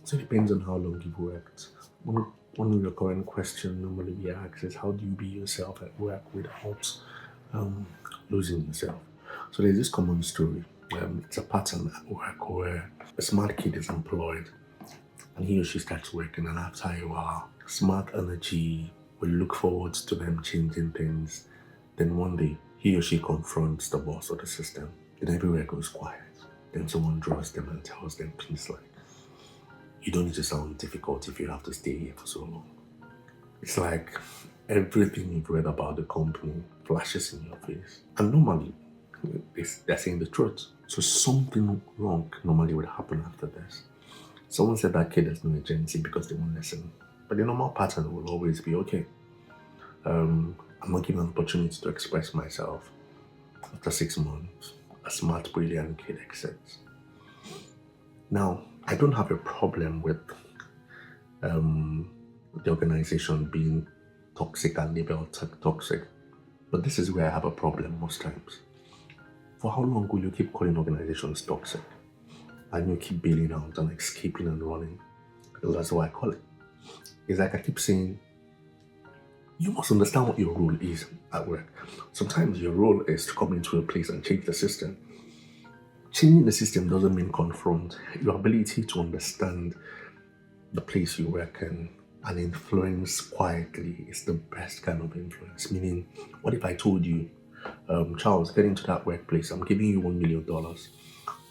So it depends on how long you've worked. One of your current question normally we ask is how do you be yourself at work without um, losing yourself? So there's this common story. It's a pattern at work where a smart kid is employed and he or she starts working, and after a while, smart energy will look forward to them changing things. Then one day, he or she confronts the boss or the system, and everywhere goes quiet. Then someone draws them and tells them things like, you don't need to sound difficult if you have to stay here for so long. It's like everything you've read about the company flashes in your face. And normally, they're saying the truth. So something wrong normally would happen after this. Someone said that kid has no agency because they won't listen. But the normal pattern will always be okay. I'm not given an opportunity to express myself. After 6 months, a smart, brilliant kid exits. Now, I don't have a problem with the organization being toxic and labeled toxic, but this is where I have a problem most times. For how long will you keep calling organizations toxic? And you keep bailing out and escaping and running? Because that's what I call it. It's like I keep saying, you must understand what your role is at work. Sometimes your role is to come into a place and change the system. Changing the system doesn't mean confront. Your ability to understand the place you work in and influence quietly is the best kind of influence. Meaning, what if I told you, Charles, get into that workplace, I'm giving you $1 million.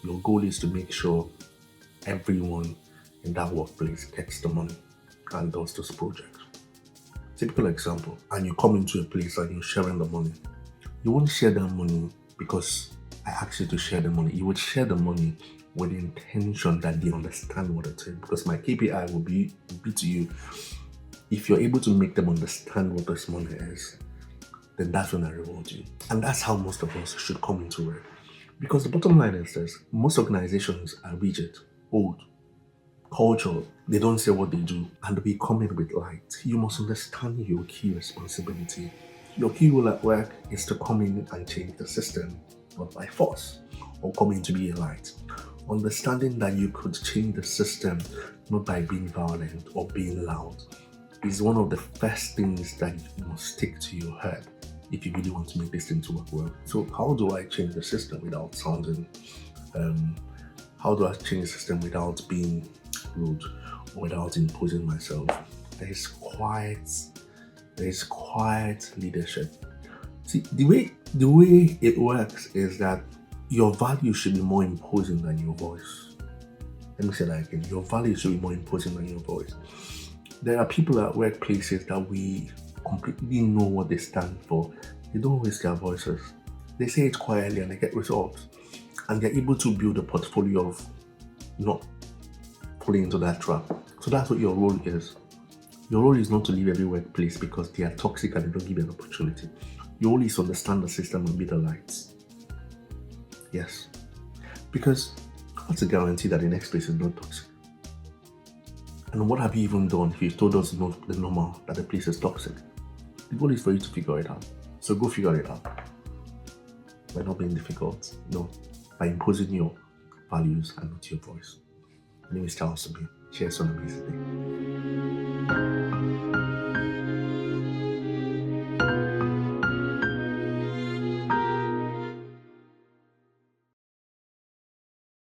Your goal is to make sure everyone in that workplace gets the money and does this project. Typical example, and you come into a place and you're sharing the money. You won't share that money because I asked you to share the money. You would share the money with the intention that they understand what it is. Because my KPI will be to you. If you're able to make them understand what this money is, then that's when I reward you. And that's how most of us should come into work. Because the bottom line is this, most organizations are rigid, old, cultural. They don't say what they do, and we come in with light. You must understand your key responsibility. Your key role at work is to come in and change the system, not by force, or come in to be a light. Understanding that you could change the system not by being violent or being loud is one of the first things that you must stick to your head if you really want to make this thing to work well. So, how do I change the system without sounding? How do I change the system without being rude or without imposing myself? There is quiet. There is quiet leadership. See, the way it works is that your value should be more imposing than your voice. Let me say that again. Your value should be more imposing than your voice. There are people at workplaces that we completely know what they stand for. They don't raise their voices. They say it quietly and they get results. And they're able to build a portfolio of not falling into that trap. So that's what your role is. Your role is not to leave every workplace because they are toxic and they don't give you an opportunity. Your role is to understand the system and be the lights. Yes. Because that's a guarantee that the next place is not toxic. And what have you even done if you told us not the normal that the place is toxic? The goal is for you to figure it out. So go figure it out. By not being difficult, no. By imposing your values and not your voice. My name is Charles Sabine. Share some amazing day.